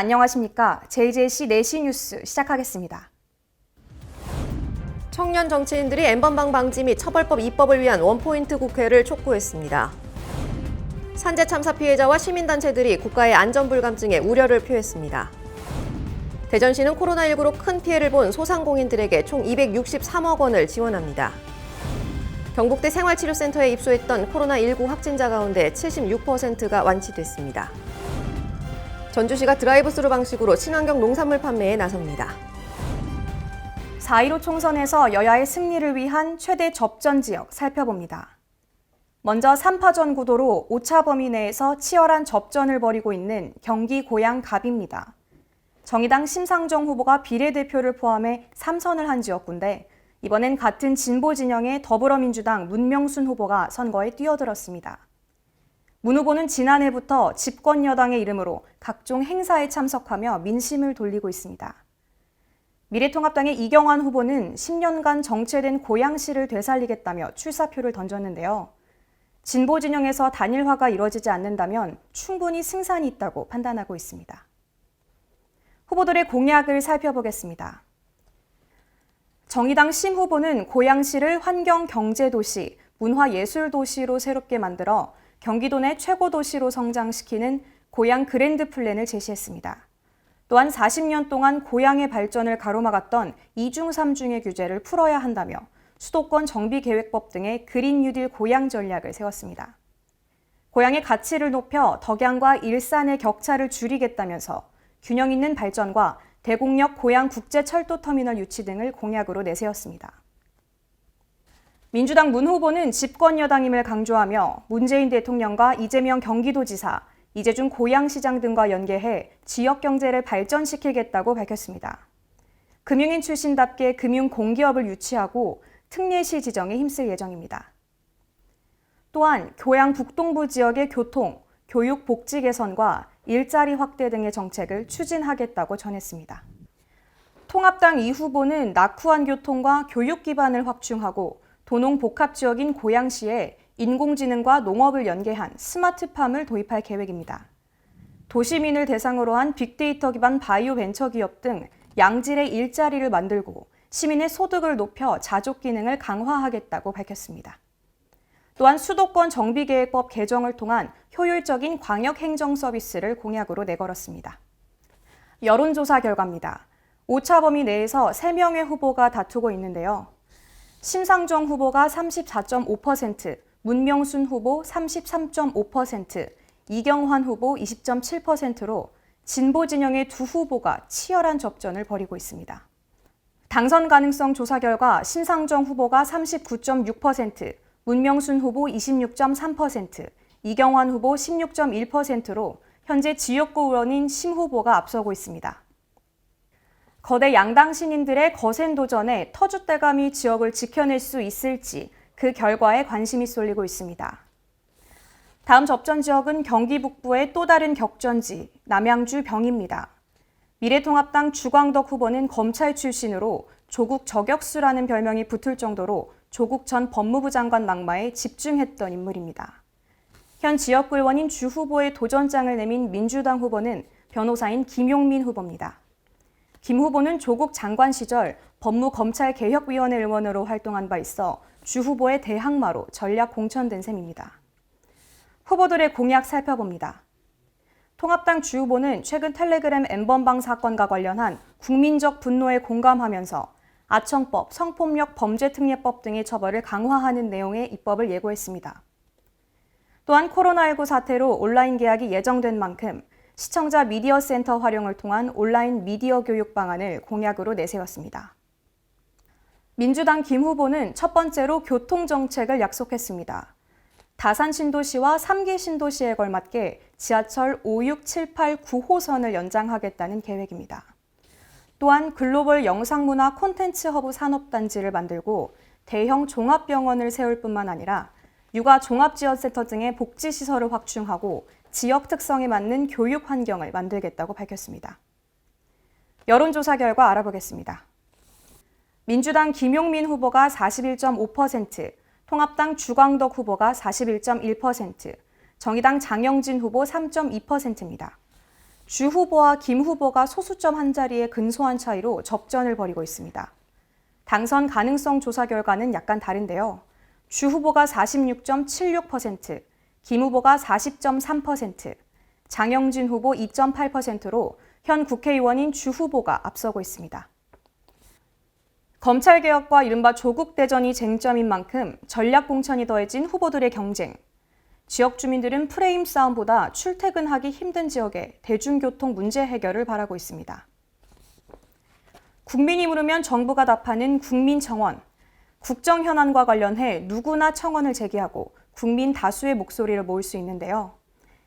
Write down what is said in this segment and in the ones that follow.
안녕하십니까. JJC 4시 뉴스 시작하겠습니다. 청년 정치인들이 N번방 방지 및 처벌법 입법을 위한 원포인트 국회를 촉구했습니다. 산재 참사 피해자와 시민단체들이 국가의 안전불감증에 우려를 표했습니다. 대전시는 코로나19로 큰 피해를 본 소상공인들에게 총 263억 원을 지원합니다. 경북대 생활치료센터에 입소했던 코로나19 확진자 가운데 76%가 완치됐습니다. 전주시가 드라이브스루 방식으로 친환경 농산물 판매에 나섭니다. 4.15 총선에서 여야의 승리를 위한 최대 접전 지역 살펴봅니다. 먼저 3파전 구도로 5차 범위 내에서 치열한 접전을 벌이고 있는 경기 고양 갑입니다. 정의당 심상정 후보가 비례대표를 포함해 3선을 한 지역구인데 이번엔 같은 진보 진영의 더불어민주당 문명순 후보가 선거에 뛰어들었습니다. 문 후보는 지난해부터 집권 여당의 이름으로 각종 행사에 참석하며 민심을 돌리고 있습니다. 미래통합당의 이경환 후보는 10년간 정체된 고양시를 되살리겠다며 출사표를 던졌는데요. 진보 진영에서 단일화가 이뤄지지 않는다면 충분히 승산이 있다고 판단하고 있습니다. 후보들의 공약을 살펴보겠습니다. 정의당 심 후보는 고양시를 환경경제도시, 문화예술도시로 새롭게 만들어 경기도 내 최고 도시로 성장시키는 고양 그랜드 플랜을 제시했습니다. 또한 40년 동안 고양의 발전을 가로막았던 2중 3중의 규제를 풀어야 한다며 수도권 정비계획법 등의 그린 뉴딜 고양 전략을 세웠습니다. 고양의 가치를 높여 덕양과 일산의 격차를 줄이겠다면서 균형 있는 발전과 대곡역 고양 국제철도터미널 유치 등을 공약으로 내세웠습니다. 민주당 문 후보는 집권 여당임을 강조하며 문재인 대통령과 이재명 경기도지사, 이재준 고양시장 등과 연계해 지역 경제를 발전시키겠다고 밝혔습니다. 금융인 출신답게 금융공기업을 유치하고 특례시 지정에 힘쓸 예정입니다. 또한 고양 북동부 지역의 교통, 교육 복지 개선과 일자리 확대 등의 정책을 추진하겠다고 전했습니다. 통합당 이 후보는 낙후한 교통과 교육 기반을 확충하고 도농 복합 지역인 고양시에 인공지능과 농업을 연계한 스마트팜을 도입할 계획입니다. 도시민을 대상으로 한 빅데이터 기반 바이오 벤처 기업 등 양질의 일자리를 만들고 시민의 소득을 높여 자족 기능을 강화하겠다고 밝혔습니다. 또한 수도권 정비계획법 개정을 통한 효율적인 광역행정 서비스를 공약으로 내걸었습니다. 여론조사 결과입니다. 5차 범위 내에서 3명의 후보가 다투고 있는데요. 심상정 후보가 34.5%, 문명순 후보 33.5%, 이경환 후보 20.7%로 진보 진영의 두 후보가 치열한 접전을 벌이고 있습니다. 당선 가능성 조사 결과 심상정 후보가 39.6%, 문명순 후보 26.3%, 이경환 후보 16.1%로 현재 지역구 의원인 심 후보가 앞서고 있습니다. 거대 양당 신인들의 거센 도전에 터줏대감이 지역을 지켜낼 수 있을지 그 결과에 관심이 쏠리고 있습니다. 다음 접전 지역은 경기 북부의 또 다른 격전지, 남양주 병입니다. 미래통합당 주광덕 후보는 검찰 출신으로 조국 저격수라는 별명이 붙을 정도로 조국 전 법무부 장관 낙마에 집중했던 인물입니다. 현 지역구 의원인 주 후보의 도전장을 내민 민주당 후보는 변호사인 김용민 후보입니다. 김 후보는 조국 장관 시절 법무검찰개혁위원회 의원으로 활동한 바 있어 주 후보의 대항마로 전략 공천된 셈입니다. 후보들의 공약 살펴봅니다. 통합당 주 후보는 최근 텔레그램 N번방 사건과 관련한 국민적 분노에 공감하면서 아청법, 성폭력 범죄특례법 등의 처벌을 강화하는 내용의 입법을 예고했습니다. 또한 코로나19 사태로 온라인 개학이 예정된 만큼 시청자 미디어 센터 활용을 통한 온라인 미디어 교육 방안을 공약으로 내세웠습니다. 민주당 김 후보는 첫 번째로 교통정책을 약속했습니다. 다산 신도시와 3기 신도시에 걸맞게 지하철 5, 6, 7, 8, 9호선을 연장하겠다는 계획입니다. 또한 글로벌 영상문화 콘텐츠 허브 산업단지를 만들고 대형 종합병원을 세울 뿐만 아니라 육아 종합지원센터 등의 복지시설을 확충하고 지역 특성에 맞는 교육 환경을 만들겠다고 밝혔습니다. 여론조사 결과 알아보겠습니다. 민주당 김용민 후보가 41.5%, 통합당 주광덕 후보가 41.1%, 정의당 장영진 후보 3.2%입니다. 주 후보와 김 후보가 소수점 한 자리에 근소한 차이로 접전을 벌이고 있습니다. 당선 가능성 조사 결과는 약간 다른데요. 주 후보가 46.76%, 김 후보가 40.3%, 장영진 후보 2.8%로 현 국회의원인 주 후보가 앞서고 있습니다. 검찰개혁과 이른바 조국 대전이 쟁점인 만큼 전략 공천이 더해진 후보들의 경쟁. 지역 주민들은 프레임 싸움보다 출퇴근하기 힘든 지역의 대중교통 문제 해결을 바라고 있습니다. 국민이 물으면 정부가 답하는 국민청원. 국정 현안과 관련해 누구나 청원을 제기하고 국민 다수의 목소리를 모을 수 있는데요.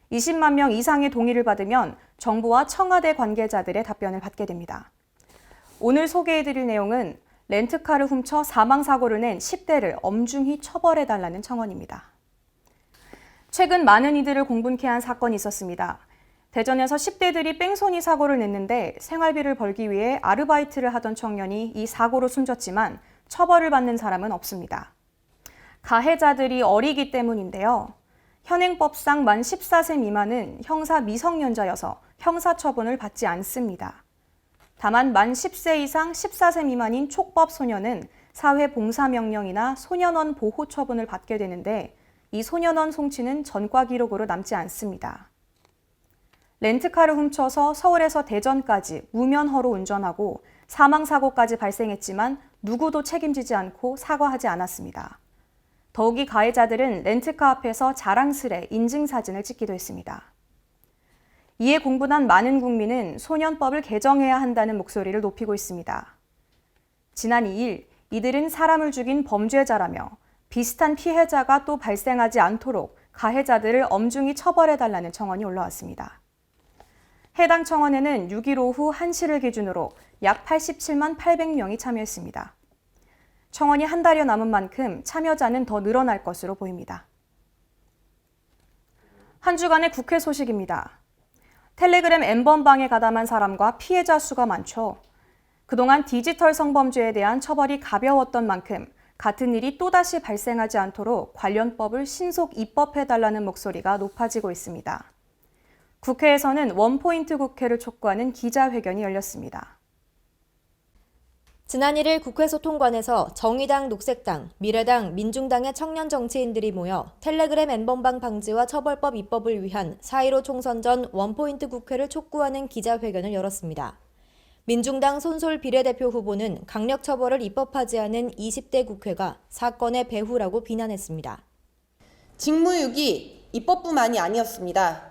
20만 명 이상의 동의를 받으면 정부와 청와대 관계자들의 답변을 받게 됩니다. 오늘 소개해드릴 내용은 렌트카를 훔쳐 사망사고를 낸 10대를 엄중히 처벌해달라는 청원입니다. 최근 많은 이들을 공분케 한 사건이 있었습니다. 대전에서 10대들이 뺑소니 사고를 냈는데 생활비를 벌기 위해 아르바이트를 하던 청년이 이 사고로 숨졌지만 처벌을 받는 사람은 없습니다. 가해자들이 어리기 때문인데요. 현행법상 만 14세 미만은 형사 미성년자여서 형사처분을 받지 않습니다. 다만 만 10세 이상 14세 미만인 촉법 소년은 사회봉사명령이나 소년원 보호처분을 받게 되는데 이 소년원 송치는 전과 기록으로 남지 않습니다. 렌트카를 훔쳐서 서울에서 대전까지 무면허로 운전하고 사망사고까지 발생했지만 누구도 책임지지 않고 사과하지 않았습니다. 더욱이 가해자들은 렌트카 앞에서 자랑스레 인증사진을 찍기도 했습니다. 이에 공분한 많은 국민은 소년법을 개정해야 한다는 목소리를 높이고 있습니다. 지난 2일 이들은 사람을 죽인 범죄자라며 비슷한 피해자가 또 발생하지 않도록 가해자들을 엄중히 처벌해달라는 청원이 올라왔습니다. 해당 청원에는 6일 오후 1시를 기준으로 약 87만 800명이 참여했습니다. 청원이 한 달여 남은 만큼 참여자는 더 늘어날 것으로 보입니다. 한 주간의 국회 소식입니다. 텔레그램 N번방에 가담한 사람과 피해자 수가 많죠. 그동안 디지털 성범죄에 대한 처벌이 가벼웠던 만큼 같은 일이 또다시 발생하지 않도록 관련 법을 신속 입법해달라는 목소리가 높아지고 있습니다. 국회에서는 원포인트 국회를 촉구하는 기자회견이 열렸습니다. 지난 1일 국회 소통관에서 정의당, 녹색당, 미래당, 민중당의 청년 정치인들이 모여 텔레그램 N번방 방지와 처벌법 입법을 위한 4.15 총선 전 원포인트 국회를 촉구하는 기자회견을 열었습니다. 민중당 손솔 비례대표 후보는 강력 처벌을 입법하지 않은 20대 국회가 사건의 배후라고 비난했습니다. 직무유기 입법부만이 아니었습니다.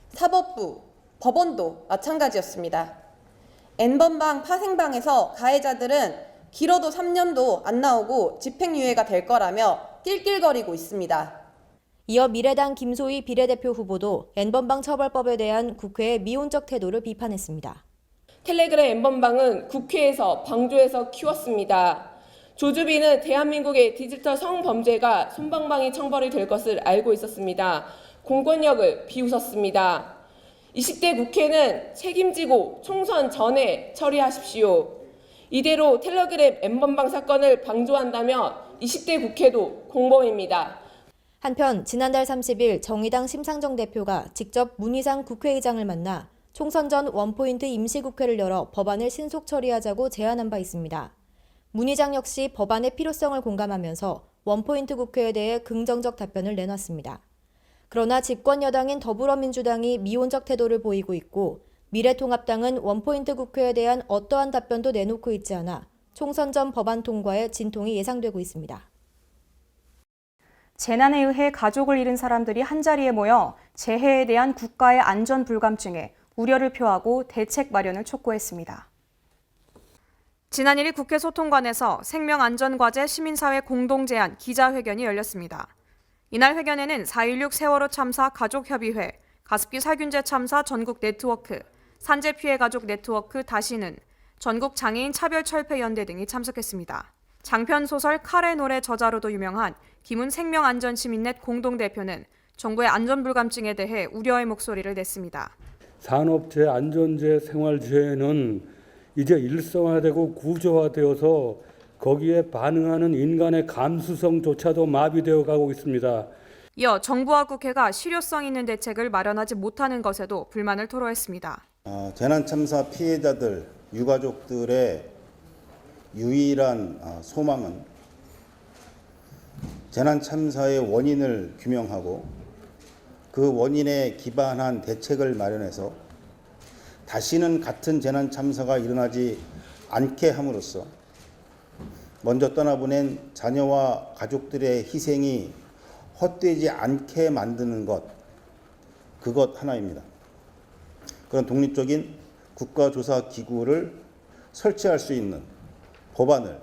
사법부, 법원도 마찬가지였습니다. N번방 파생방에서 가해자들은 길어도 3년도 안 나오고 집행유예가 될 거라며 낄낄거리고 있습니다. 이어 미래당 김소희 비례대표 후보도 N번방 처벌법에 대한 국회의 미온적 태도를 비판했습니다. 텔레그램 N번방은 국회에서 방조해서 키웠습니다. 조주빈은 대한민국의 디지털 성범죄가 솜방망이 처벌이 될 것을 알고 있었습니다. 공권력을 비웃었습니다. 20대 국회는 책임지고 총선 전에 처리하십시오. 이대로 텔레그램 N번방 사건을 방조한다면 20대 국회도 공범입니다. 한편 지난달 30일 정의당 심상정 대표가 직접 문희상 국회의장을 만나 총선 전 원포인트 임시국회를 열어 법안을 신속 처리하자고 제안한 바 있습니다. 문 의장 역시 법안의 필요성을 공감하면서 원포인트 국회에 대해 긍정적 답변을 내놨습니다. 그러나 집권 여당인 더불어민주당이 미온적 태도를 보이고 있고 미래통합당은 원포인트 국회에 대한 어떠한 답변도 내놓고 있지 않아 총선 전 법안 통과에 진통이 예상되고 있습니다. 재난에 의해 가족을 잃은 사람들이 한자리에 모여 재해에 대한 국가의 안전 불감증에 우려를 표하고 대책 마련을 촉구했습니다. 지난 1일 국회 소통관에서 생명안전과제 시민사회 공동제안 기자회견이 열렸습니다. 이날 회견에는 4.16 세월호 참사 가족협의회, 가습기 살균제 참사 전국 네트워크, 산재 피해 가족 네트워크 다시는, 전국 장애인 차별철폐연대 등이 참석했습니다. 장편 소설 칼의 노래 저자로도 유명한 김훈 생명안전시민넷 공동대표는 정부의 안전불감증에 대해 우려의 목소리를 냈습니다. 산업재해, 안전재해, 생활재해는 이제 일상화되고 구조화되어서 거기에 반응하는 인간의 감수성조차도 마비되어 가고 있습니다. 이어 정부와 국회가 실효성 있는 대책을 마련하지 못하는 것에도 불만을 토로했습니다. 재난참사 피해자들, 유가족들의 유일한 소망은 재난참사의 원인을 규명하고 그 원인에 기반한 대책을 마련해서 다시는 같은 재난참사가 일어나지 않게 함으로써 먼저 떠나보낸 자녀와 가족들의 희생이 헛되지 않게 만드는 것, 그것 하나입니다. 그런 독립적인 국가조사기구를 설치할 수 있는 법안을,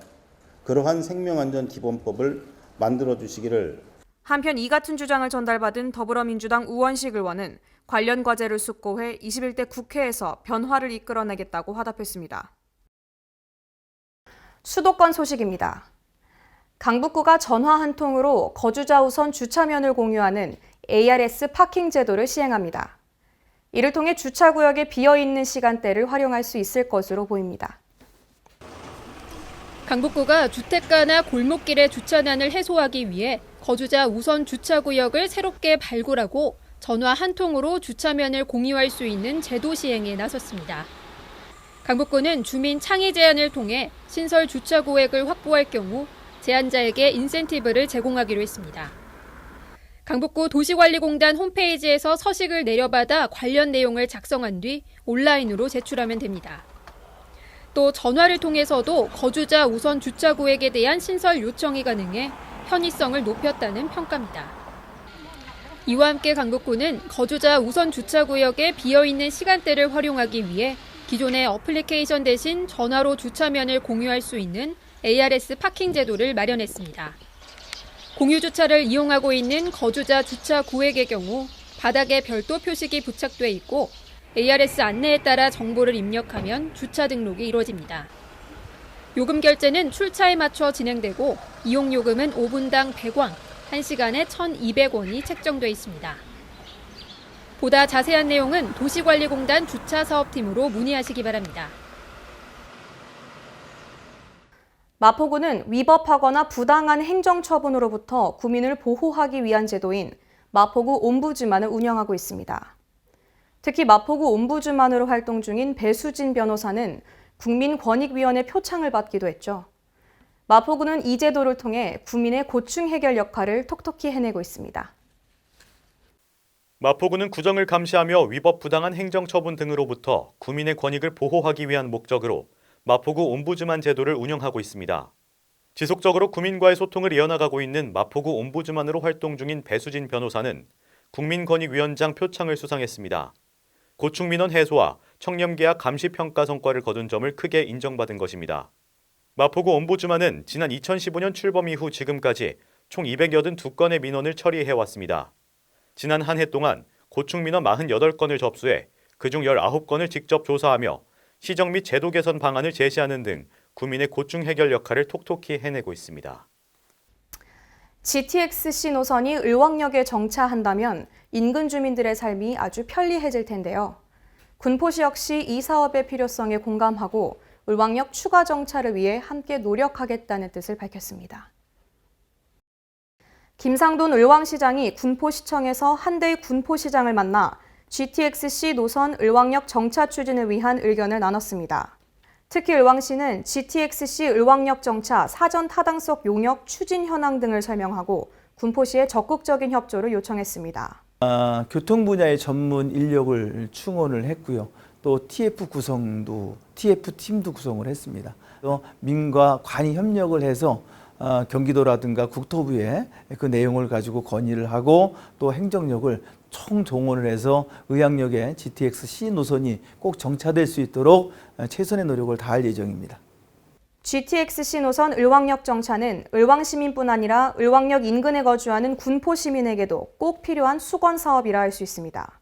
그러한 생명안전기본법을 만들어주시기를. 한편 이 같은 주장을 전달받은 더불어민주당 우원식 의원은 관련 과제를 숙고해 21대 국회에서 변화를 이끌어내겠다고 화답했습니다. 수도권 소식입니다. 강북구가 전화 한 통으로 거주자 우선 주차면을 공유하는 ARS 파킹 제도를 시행합니다. 이를 통해 주차구역에 비어있는 시간대를 활용할 수 있을 것으로 보입니다. 강북구가 주택가나 골목길의 주차난을 해소하기 위해 거주자 우선 주차구역을 새롭게 발굴하고 전화 한 통으로 주차면을 공유할 수 있는 제도 시행에 나섰습니다. 강북구는 주민 창의 제안을 통해 신설 주차 구획을 확보할 경우 제안자에게 인센티브를 제공하기로 했습니다. 강북구 도시관리공단 홈페이지에서 서식을 내려받아 관련 내용을 작성한 뒤 온라인으로 제출하면 됩니다. 또 전화를 통해서도 거주자 우선 주차 구획에 대한 신설 요청이 가능해 편의성을 높였다는 평가입니다. 이와 함께 강북구는 거주자 우선 주차 구역에 비어있는 시간대를 활용하기 위해 기존의 어플리케이션 대신 전화로 주차면을 공유할 수 있는 ARS 파킹 제도를 마련했습니다. 공유 주차를 이용하고 있는 거주자 주차 구획의 경우 바닥에 별도 표식이 부착돼 있고 ARS 안내에 따라 정보를 입력하면 주차 등록이 이루어집니다. 요금 결제는 출차에 맞춰 진행되고 이용 요금은 5분당 100원, 1시간에 1,200원이 책정돼 있습니다. 보다 자세한 내용은 도시관리공단 주차사업팀으로 문의하시기 바랍니다. 마포구는 위법하거나 부당한 행정처분으로부터 구민을 보호하기 위한 제도인 마포구 옴부즈만을 운영하고 있습니다. 특히 마포구 옴부즈만으로 활동 중인 배수진 변호사는 국민권익위원회 표창을 받기도 했죠. 마포구는 이 제도를 통해 구민의 고충 해결 역할을 톡톡히 해내고 있습니다. 마포구는 구정을 감시하며 위법 부당한 행정처분 등으로부터 구민의 권익을 보호하기 위한 목적으로 마포구 옴부즈만 제도를 운영하고 있습니다. 지속적으로 구민과의 소통을 이어나가고 있는 마포구 옴부즈만으로 활동 중인 배수진 변호사는 국민권익위원장 표창을 수상했습니다. 고충민원 해소와 청렴계약 감시평가 성과를 거둔 점을 크게 인정받은 것입니다. 마포구 옴부즈만은 지난 2015년 출범 이후 지금까지 총 282건의 민원을 처리해왔습니다. 지난 한 해 동안 고충민원 48건을 접수해 그중 19건을 직접 조사하며 시정 및 제도 개선 방안을 제시하는 등 구민의 고충 해결 역할을 톡톡히 해내고 있습니다. GTX-C 노선이 을왕역에 정차한다면 인근 주민들의 삶이 아주 편리해질 텐데요. 군포시 역시 이 사업의 필요성에 공감하고 을왕역 추가 정차를 위해 함께 노력하겠다는 뜻을 밝혔습니다. 김상돈 을왕시장이 군포시청에서 한대희 군포시장을 만나 GTX-C 노선 을왕역 정차 추진을 위한 의견을 나눴습니다. 특히 을왕시는 GTX-C 을왕역 정차 사전 타당성 용역 추진 현황 등을 설명하고 군포시의 적극적인 협조를 요청했습니다. 교통 분야의 전문 인력을 충원을 했고요. 또 TF팀도 구성을 했습니다. 또 민과 관이 협력을 해서 경기도라든가 국토부에 그 내용을 가지고 건의를 하고 또 행정력을 총동원을 해서 의왕역에 GTX-C 노선이 꼭 정차될 수 있도록 최선의 노력을 다할 예정입니다. GTX-C 노선 을왕역 정차는 을왕 시민뿐 아니라 을왕역 인근에 거주하는 군포 시민에게도 꼭 필요한 수건 사업이라 할 수 있습니다.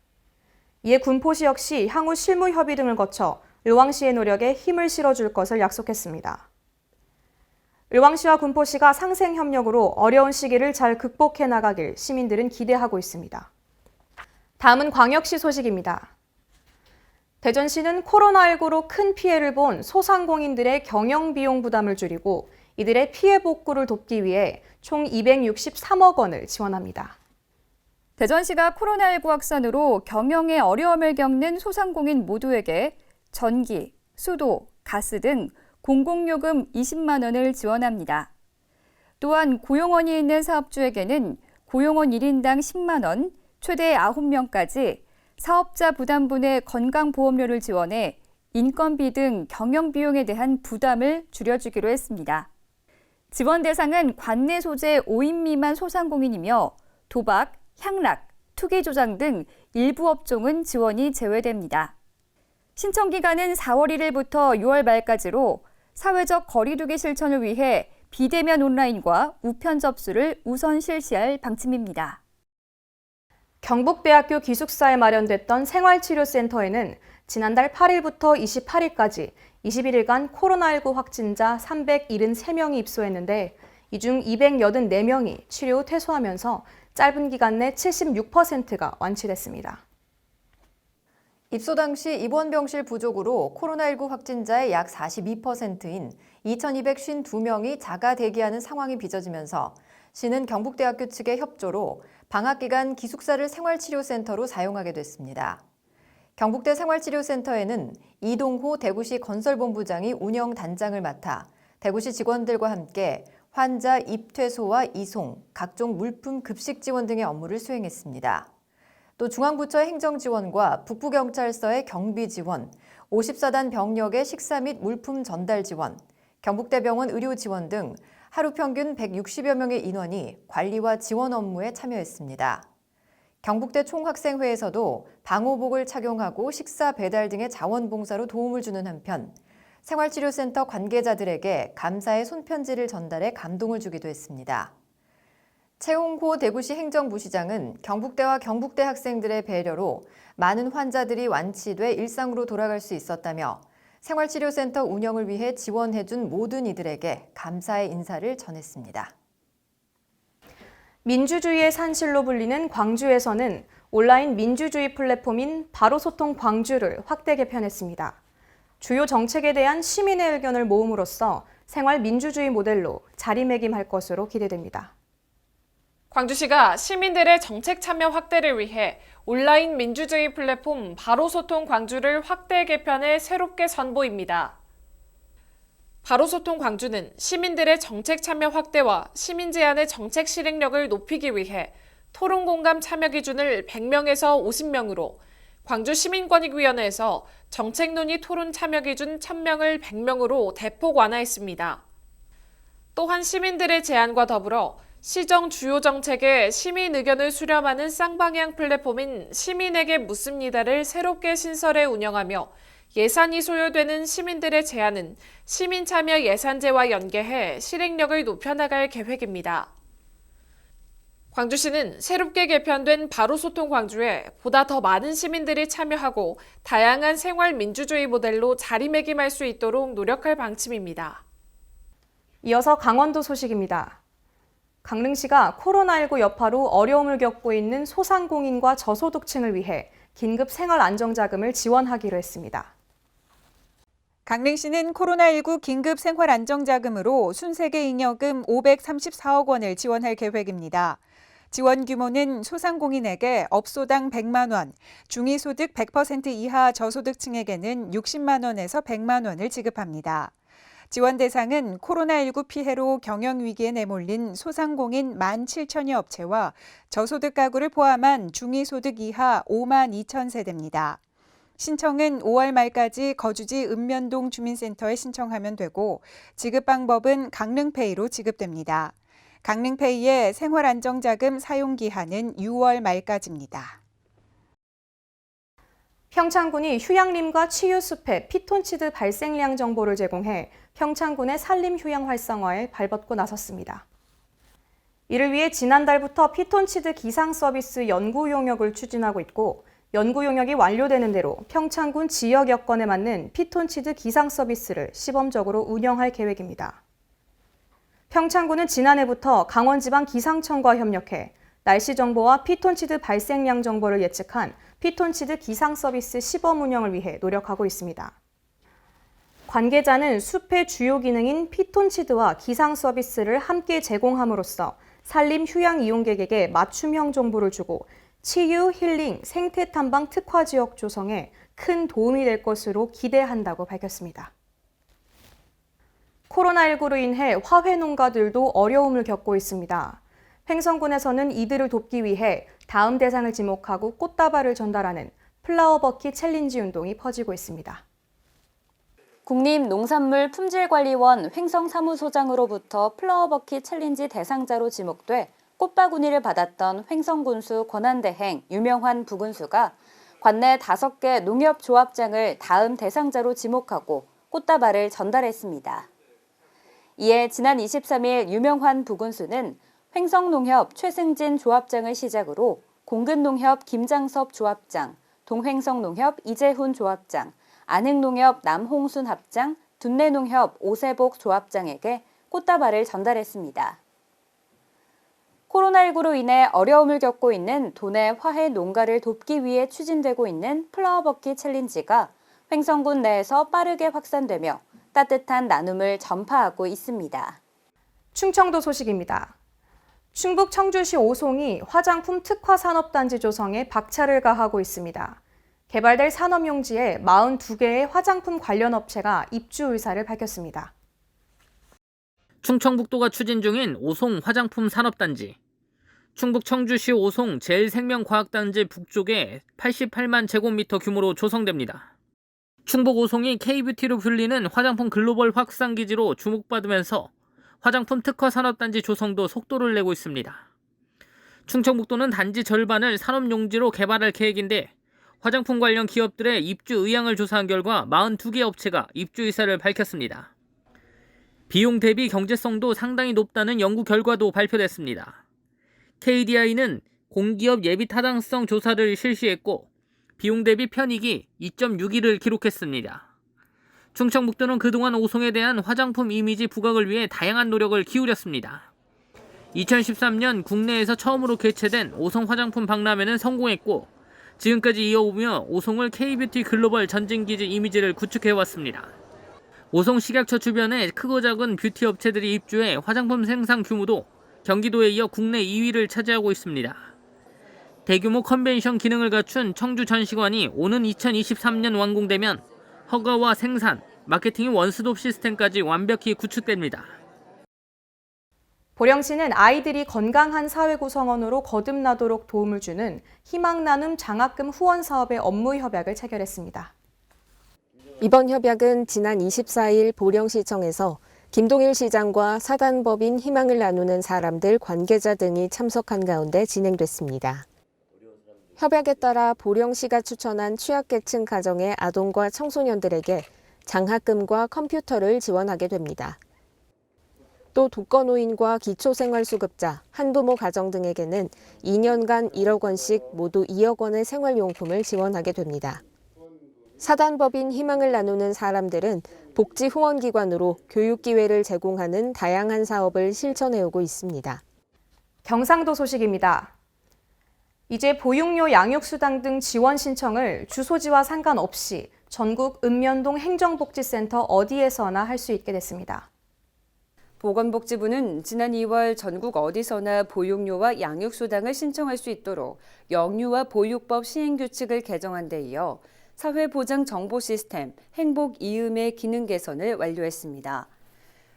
이에 군포시 역시 향후 실무 협의 등을 거쳐 을왕시의 노력에 힘을 실어줄 것을 약속했습니다. 을왕시와 군포시가 상생 협력으로 어려운 시기를 잘 극복해 나가길 시민들은 기대하고 있습니다. 다음은 광역시 소식입니다. 대전시는 코로나19로 큰 피해를 본 소상공인들의 경영비용 부담을 줄이고 이들의 피해 복구를 돕기 위해 총 263억 원을 지원합니다. 대전시가 코로나19 확산으로 경영에 어려움을 겪는 소상공인 모두에게 전기, 수도, 가스 등 공공요금 20만 원을 지원합니다. 또한 고용원이 있는 사업주에게는 고용원 1인당 10만 원, 최대 9명까지 사업자 부담분의 건강보험료를 지원해 인건비 등 경영비용에 대한 부담을 줄여주기로 했습니다. 지원 대상은 관내 소재 5인 미만 소상공인이며 도박, 향락, 투기조장 등 일부 업종은 지원이 제외됩니다. 신청 기간은 4월 1일부터 6월 말까지로 사회적 거리두기 실천을 위해 비대면 온라인과 우편 접수를 우선 실시할 방침입니다. 경북대학교 기숙사에 마련됐던 생활치료센터에는 지난달 8일부터 28일까지 21일간 코로나19 확진자 373명이 입소했는데 이 중 284명이 치료 후 퇴소하면서 짧은 기간 내 76%가 완치됐습니다. 입소 당시 입원 병실 부족으로 코로나19 확진자의 약 42%인 2,252명이 자가 대기하는 상황이 빚어지면서 시는 경북대학교 측의 협조로 방학 기간 기숙사를 생활치료센터로 사용하게 됐습니다. 경북대 생활치료센터에는 이동호 대구시 건설본부장이 운영 단장을 맡아 대구시 직원들과 함께 환자 입퇴소와 이송, 각종 물품 급식 지원 등의 업무를 수행했습니다. 또 중앙부처의 행정지원과 북부경찰서의 경비지원, 54단 병력의 식사 및 물품 전달 지원, 경북대병원 의료 지원 등 하루 평균 160여 명의 인원이 관리와 지원 업무에 참여했습니다. 경북대 총학생회에서도 방호복을 착용하고 식사 배달 등의 자원봉사로 도움을 주는 한편 생활치료센터 관계자들에게 감사의 손편지를 전달해 감동을 주기도 했습니다. 최홍호 대구시 행정부시장은 경북대와 경북대 학생들의 배려로 많은 환자들이 완치돼 일상으로 돌아갈 수 있었다며 생활치료센터 운영을 위해 지원해준 모든 이들에게 감사의 인사를 전했습니다. 민주주의의 산실로 불리는 광주에서는 온라인 민주주의 플랫폼인 바로소통 광주를 확대 개편했습니다. 주요 정책에 대한 시민의 의견을 모음으로써 생활 민주주의 모델로 자리매김할 것으로 기대됩니다. 광주시가 시민들의 정책 참여 확대를 위해 온라인 민주주의 플랫폼 바로소통 광주를 확대 개편해 새롭게 선보입니다. 바로소통 광주는 시민들의 정책 참여 확대와 시민 제안의 정책 실행력을 높이기 위해 토론 공감 참여 기준을 100명에서 50명으로 광주시민권익위원회에서 정책 논의 토론 참여 기준 1000명을 100명으로 대폭 완화했습니다. 또한 시민들의 제안과 더불어 시정 주요 정책에 시민 의견을 수렴하는 쌍방향 플랫폼인 시민에게 묻습니다를 새롭게 신설해 운영하며 예산이 소요되는 시민들의 제안은 시민 참여 예산제와 연계해 실행력을 높여나갈 계획입니다. 광주시는 새롭게 개편된 바로소통 광주에 보다 더 많은 시민들이 참여하고 다양한 생활 민주주의 모델로 자리매김할 수 있도록 노력할 방침입니다. 이어서 강원도 소식입니다. 강릉시가 코로나19 여파로 어려움을 겪고 있는 소상공인과 저소득층을 위해 긴급 생활안정자금을 지원하기로 했습니다. 강릉시는 코로나19 긴급 생활안정자금으로 순세계 잉여금 534억 원을 지원할 계획입니다. 지원 규모는 소상공인에게 업소당 100만 원, 중위소득 100% 이하 저소득층에게는 60만 원에서 100만 원을 지급합니다. 지원 대상은 코로나19 피해로 경영위기에 내몰린 소상공인 17,000여 업체와 저소득 가구를 포함한 중위소득 이하 5만 2천 세대입니다. 신청은 5월 말까지 거주지 읍면동 주민센터에 신청하면 되고 지급 방법은 강릉페이로 지급됩니다. 강릉페이의 생활안정자금 사용기한은 6월 말까지입니다. 평창군이 휴양림과 치유숲에 피톤치드 발생량 정보를 제공해 평창군의 산림 휴양 활성화에 발벗고 나섰습니다. 이를 위해 지난달부터 피톤치드 기상 서비스 연구 용역을 추진하고 있고 연구 용역이 완료되는 대로 평창군 지역 여건에 맞는 피톤치드 기상 서비스를 시범적으로 운영할 계획입니다. 평창군은 지난해부터 강원지방기상청과 협력해 날씨 정보와 피톤치드 발생량 정보를 예측한 피톤치드 기상 서비스 시범 운영을 위해 노력하고 있습니다. 관계자는 숲의 주요 기능인 피톤치드와 기상 서비스를 함께 제공함으로써 산림 휴양 이용객에게 맞춤형 정보를 주고 치유, 힐링, 생태 탐방 특화 지역 조성에 큰 도움이 될 것으로 기대한다고 밝혔습니다. 코로나19로 인해 화훼 농가들도 어려움을 겪고 있습니다. 횡성군에서는 이들을 돕기 위해 다음 대상을 지목하고 꽃다발을 전달하는 플라워 버킷 챌린지 운동이 퍼지고 있습니다. 국립농산물품질관리원 횡성사무소장으로부터 플라워 버킷 챌린지 대상자로 지목돼 꽃바구니를 받았던 횡성군수 권한대행 유명환 부군수가 관내 5개 농협조합장을 다음 대상자로 지목하고 꽃다발을 전달했습니다. 이에 지난 23일 유명환 부군수는 횡성농협 최승진 조합장을 시작으로 공근농협 김장섭 조합장, 동횡성농협 이재훈 조합장, 안흥농협 남홍순 합장, 둔내농협 오세복 조합장에게 꽃다발을 전달했습니다. 코로나19로 인해 어려움을 겪고 있는 도내 화훼 농가를 돕기 위해 추진되고 있는 플라워 버킷 챌린지가 횡성군 내에서 빠르게 확산되며 따뜻한 나눔을 전파하고 있습니다. 충청도 소식입니다. 충북 청주시 오송이 화장품 특화 산업단지 조성에 박차를 가하고 있습니다. 개발될 산업용지에 42개의 화장품 관련 업체가 입주 의사를 밝혔습니다. 충청북도가 추진 중인 오송 화장품 산업단지. 충북 청주시 오송 제일생명과학단지 북쪽에 88만 제곱미터 규모로 조성됩니다. 충북 오송이 K뷰티로 불리는 화장품 글로벌 확산기지로 주목받으면서 화장품 특화 산업단지 조성도 속도를 내고 있습니다. 충청북도는 단지 절반을 산업용지로 개발할 계획인데 화장품 관련 기업들의 입주 의향을 조사한 결과 42개 업체가 입주 의사를 밝혔습니다. 비용 대비 경제성도 상당히 높다는 연구 결과도 발표됐습니다. KDI는 공기업 예비 타당성 조사를 실시했고 비용 대비 편익이 2.61을 기록했습니다. 충청북도는 그동안 오송에 대한 화장품 이미지 부각을 위해 다양한 노력을 기울였습니다. 2013년 국내에서 처음으로 개최된 오송 화장품 박람회는 성공했고 지금까지 이어오며 오송을 K뷰티 글로벌 전진기지 이미지를 구축해왔습니다. 오송 식약처 주변에 크고 작은 뷰티 업체들이 입주해 화장품 생산 규모도 경기도에 이어 국내 2위를 차지하고 있습니다. 대규모 컨벤션 기능을 갖춘 청주 전시관이 오는 2023년 완공되면 허가와 생산, 마케팅의 원스톱 시스템까지 완벽히 구축됩니다. 보령시는 아이들이 건강한 사회 구성원으로 거듭나도록 도움을 주는 희망나눔 장학금 후원 사업의 업무 협약을 체결했습니다. 이번 협약은 지난 24일 보령시청에서 김동일 시장과 사단법인 희망을 나누는 사람들 관계자 등이 참석한 가운데 진행됐습니다. 협약에 따라 보령시가 추천한 취약계층 가정의 아동과 청소년들에게 장학금과 컴퓨터를 지원하게 됩니다. 또 독거노인과 기초생활수급자, 한부모 가정 등에게는 2년간 1억 원씩 모두 2억 원의 생활용품을 지원하게 됩니다. 사단법인 희망을 나누는 사람들은 복지 후원기관으로 교육 기회를 제공하는 다양한 사업을 실천해오고 있습니다. 경상도 소식입니다. 이제 보육료 양육수당 등 지원 신청을 주소지와 상관없이 전국 읍면동 행정복지센터 어디에서나 할 수 있게 됐습니다. 보건복지부는 지난 2월 전국 어디서나 보육료와 양육수당을 신청할 수 있도록 영유아 보육법 시행규칙을 개정한 데 이어 사회보장정보시스템 행복이음의 기능 개선을 완료했습니다.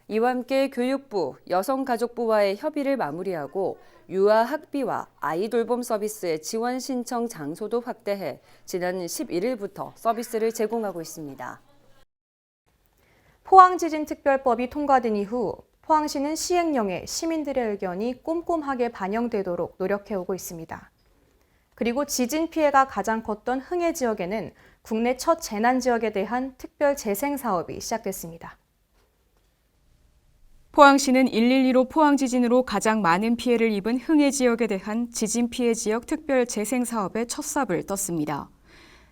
이와 함께 교육부, 여성가족부와의 협의를 마무리하고 유아 학비와 아이 돌봄 서비스의 지원 신청 장소도 확대해 지난 11일부터 서비스를 제공하고 있습니다. 포항지진특별법이 통과된 이후 포항시는 시행령에 시민들의 의견이 꼼꼼하게 반영되도록 노력해오고 있습니다. 그리고 지진 피해가 가장 컸던 흥해 지역에는 국내 첫 재난지역에 대한 특별 재생 사업이 시작됐습니다. 포항시는 112로 포항 지진으로 가장 많은 피해를 입은 흥해 지역에 대한 지진 피해 지역 특별 재생 사업의 첫 삽을 떴습니다.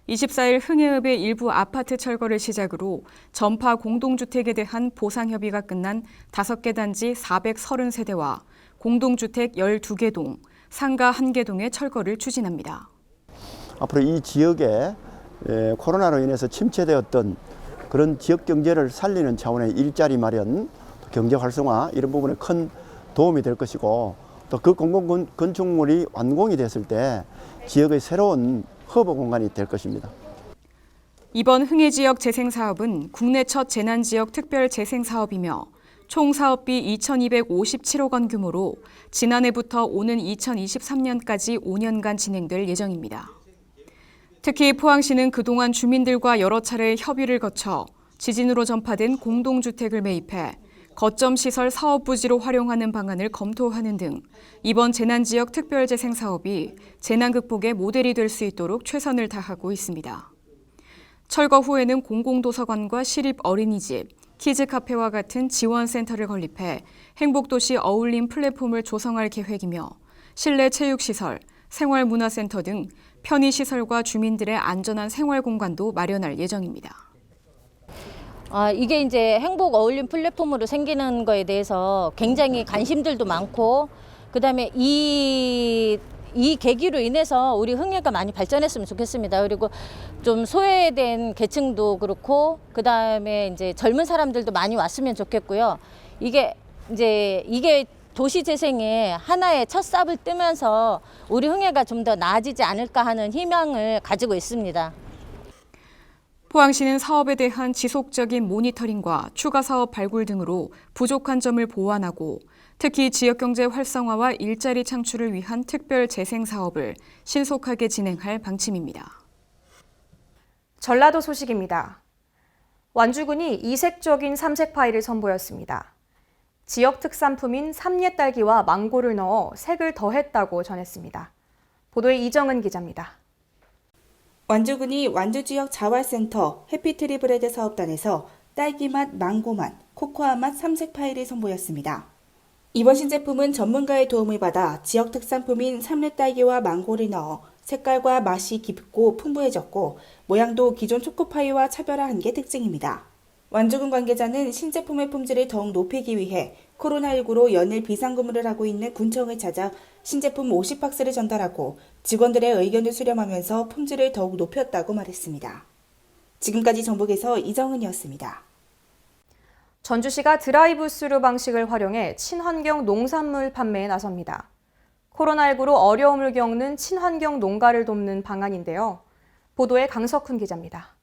24일 흥해읍의 일부 아파트 철거를 시작으로 전파 공동주택에 대한 보상 협의가 끝난 5개 단지 430세대와 공동주택 12개 동, 상가 1개 동의 철거를 추진합니다. 앞으로 이 지역에 코로나로 인해서 침체되었던 그런 지역 경제를 살리는 차원의 일자리 마련, 경제 활성화 이런 부분에 큰 도움이 될 것이고 또 그 공공 건축물이 완공이 됐을 때 지역의 새로운 허브 공간이 될 것입니다. 이번 흥해 지역 재생 사업은 국내 첫 재난 지역 특별 재생 사업이며 총 사업비 2,257억 원 규모로 지난해부터 오는 2023년까지 5년간 진행될 예정입니다. 특히 포항시는 그동안 주민들과 여러 차례 협의를 거쳐 지진으로 전파된 공동주택을 매입해 거점 시설 사업 부지로 활용하는 방안을 검토하는 등 이번 재난지역 특별재생 사업이 재난 극복의 모델이 될 수 있도록 최선을 다하고 있습니다. 철거 후에는 공공도서관과 시립 어린이집, 키즈카페와 같은 지원센터를 건립해 행복도시 어울림 플랫폼을 조성할 계획이며 실내 체육시설, 생활문화센터 등 편의시설과 주민들의 안전한 생활공간도 마련할 예정입니다. 이게 이제 행복 어울림 플랫폼으로 생기는 거에 대해서 굉장히 관심들도 많고, 그다음에 이 계기로 인해서 우리 흥해가 많이 발전했으면 좋겠습니다. 그리고 좀 소외된 계층도 그렇고, 그다음에 이제 젊은 사람들도 많이 왔으면 좋겠고요. 이게 도시 재생의 하나의 첫 삽을 뜨면서 우리 흥해가 좀 더 나아지지 않을까 하는 희망을 가지고 있습니다. 포항시는 사업에 대한 지속적인 모니터링과 추가 사업 발굴 등으로 부족한 점을 보완하고 특히 지역경제 활성화와 일자리 창출을 위한 특별 재생 사업을 신속하게 진행할 방침입니다. 전라도 소식입니다. 완주군이 이색적인 삼색 파이를 선보였습니다. 지역 특산품인 삼예딸기와 망고를 넣어 색을 더했다고 전했습니다. 보도에 이정은 기자입니다. 완주군이 완주지역 자활센터 해피트리 브레드 사업단에서 딸기맛, 망고맛, 코코아맛 삼색 파이를 선보였습니다. 이번 신제품은 전문가의 도움을 받아 지역 특산품인 삼례딸기와 망고를 넣어 색깔과 맛이 깊고 풍부해졌고 모양도 기존 초코파이와 차별화한 게 특징입니다. 완주군 관계자는 신제품의 품질을 더욱 높이기 위해 코로나19로 연일 비상근무를 하고 있는 군청을 찾아 신제품 50박스를 전달하고 직원들의 의견을 수렴하면서 품질을 더욱 높였다고 말했습니다. 지금까지 전북에서 이정은이었습니다. 전주시가 드라이브스루 방식을 활용해 친환경 농산물 판매에 나섭니다. 코로나19로 어려움을 겪는 친환경 농가를 돕는 방안인데요. 보도에 강석훈 기자입니다.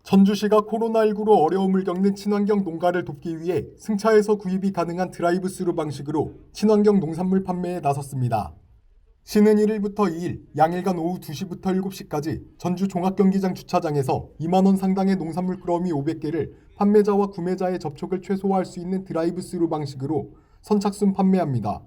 전주시가 코로나19로 어려움을 겪는 친환경 농가를 돕기 위해 승차해서 구입이 가능한 드라이브스루 방식으로 친환경 농산물 판매에 나섰습니다. 시는 1일부터 2일 양일간 오후 2시부터 7시까지 전주 종합경기장 주차장에서 2만 원 상당의 농산물 꾸러미 500개를 판매자와 구매자의 접촉을 최소화할 수 있는 드라이브스루 방식으로 선착순 판매합니다.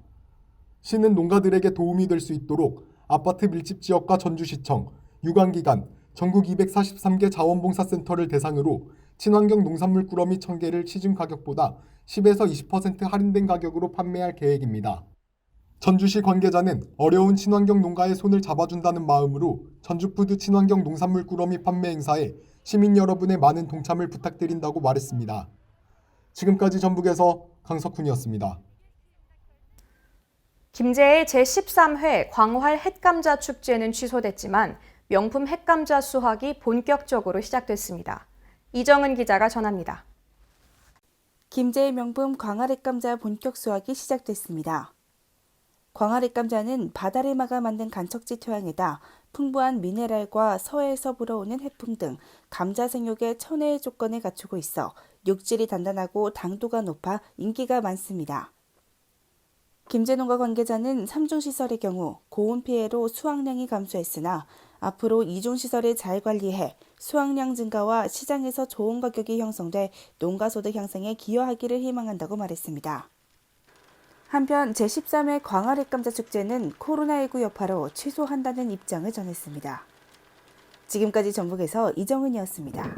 시는 농가들에게 도움이 될 수 있도록 아파트 밀집 지역과 전주시청, 유관기관, 전국 243개 자원봉사센터를 대상으로 친환경 농산물 꾸러미 1000개를 시중 가격보다 10에서 20% 할인된 가격으로 판매할 계획입니다. 전주시 관계자는 어려운 친환경 농가의 손을 잡아준다는 마음으로 전주푸드 친환경 농산물 꾸러미 판매 행사에 시민 여러분의 많은 동참을 부탁드린다고 말했습니다. 지금까지 전북에서 강석훈이었습니다. 김제의 제13회 광활 햇감자 축제는 취소됐지만 명품 햇감자 수확이 본격적으로 시작됐습니다. 이정은 기자가 전합니다. 김제의 명품 광활 햇감자 본격 수확이 시작됐습니다. 광활 햇감자는 바다를 막아 만든 간척지 토양에다 풍부한 미네랄과 서해에서 불어오는 해풍 등 감자 생육의 천혜의 조건을 갖추고 있어 육질이 단단하고 당도가 높아 인기가 많습니다. 김제농가 관계자는 3중 시설의 경우 고온 피해로 수확량이 감소했으나 앞으로 2중 시설을 잘 관리해 수확량 증가와 시장에서 좋은 가격이 형성돼 농가 소득 향상에 기여하기를 희망한다고 말했습니다. 한편 제13회 광활 햇감자 축제는 코로나19 여파로 취소한다는 입장을 전했습니다. 지금까지 전북에서 이정은이었습니다.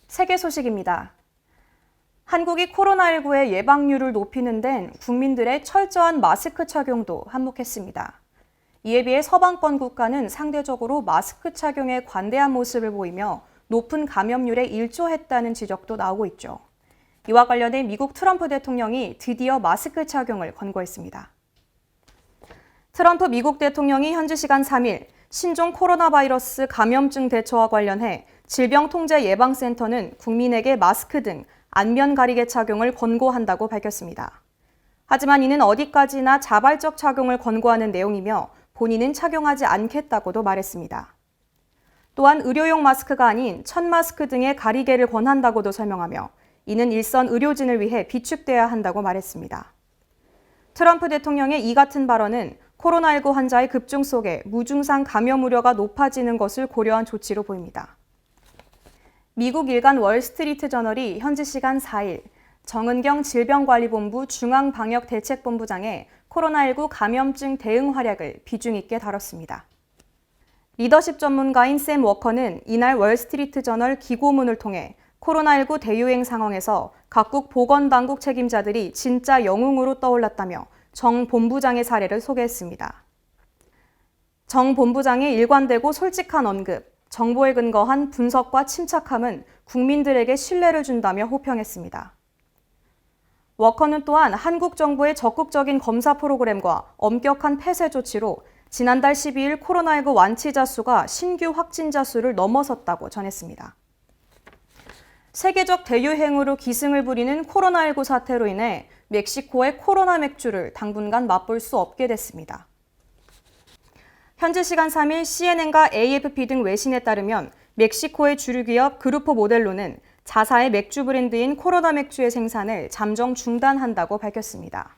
세계 소식입니다. 한국이 코로나19의 예방률을 높이는 데는 국민들의 철저한 마스크 착용도 한몫했습니다. 이에 비해 서방권 국가는 상대적으로 마스크 착용에 관대한 모습을 보이며 높은 감염률에 일조했다는 지적도 나오고 있죠. 이와 관련해 미국 트럼프 대통령이 드디어 마스크 착용을 권고했습니다. 트럼프 미국 대통령이 현지 시간 3일 신종 코로나 바이러스 감염증 대처와 관련해 질병통제예방센터는 국민에게 마스크 등 안면 가리개 착용을 권고한다고 밝혔습니다. 하지만 이는 어디까지나 자발적 착용을 권고하는 내용이며 본인은 착용하지 않겠다고도 말했습니다. 또한 의료용 마스크가 아닌 천 마스크 등의 가리개를 권한다고도 설명하며 이는 일선 의료진을 위해 비축돼야 한다고 말했습니다. 트럼프 대통령의 이 같은 발언은 코로나19 환자의 급증 속에 무증상 감염 우려가 높아지는 것을 고려한 조치로 보입니다. 미국 일간 월스트리트 저널이 현지 시간 4일 정은경 질병관리본부 중앙방역대책본부장의 코로나19 감염증 대응 활약을 비중 있게 다뤘습니다. 리더십 전문가인 샘 워커는 이날 월스트리트 저널 기고문을 통해 코로나19 대유행 상황에서 각국 보건당국 책임자들이 진짜 영웅으로 떠올랐다며 정 본부장의 사례를 소개했습니다. 정 본부장의 일관되고 솔직한 언급, 정보에 근거한 분석과 침착함은 국민들에게 신뢰를 준다며 호평했습니다. 워커는 또한 한국 정부의 적극적인 검사 프로그램과 엄격한 폐쇄 조치로 지난달 12일 코로나19 완치자 수가 신규 확진자 수를 넘어섰다고 전했습니다. 세계적 대유행으로 기승을 부리는 코로나19 사태로 인해 멕시코의 코로나 맥주를 당분간 맛볼 수 없게 됐습니다. 현지 시간 3일 CNN과 AFP 등 외신에 따르면 멕시코의 주류 기업 그루포 모델로는 자사의 맥주 브랜드인 코로나 맥주의 생산을 잠정 중단한다고 밝혔습니다.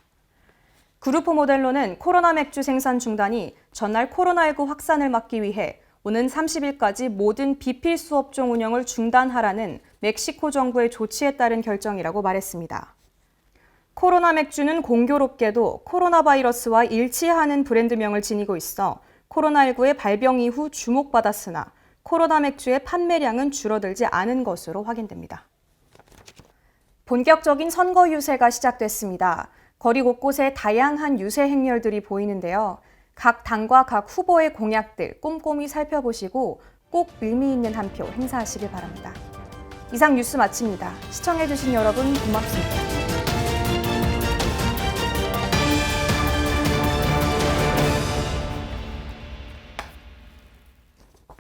그루포 모델로는 코로나 맥주 생산 중단이 전날 코로나19 확산을 막기 위해 오는 30일까지 모든 비필수 업종 운영을 중단하라는 멕시코 정부의 조치에 따른 결정이라고 말했습니다. 코로나 맥주는 공교롭게도 코로나 바이러스와 일치하는 브랜드명을 지니고 있어 코로나19의 발병 이후 주목받았으나 코로나 맥주의 판매량은 줄어들지 않은 것으로 확인됩니다. 본격적인 선거 유세가 시작됐습니다. 거리 곳곳에 다양한 유세 행렬들이 보이는데요. 각 당과 각 후보의 공약들 꼼꼼히 살펴보시고 꼭 의미 있는 한 표 행사하시길 바랍니다. 이상 뉴스 마칩니다. 시청해주신 여러분 고맙습니다.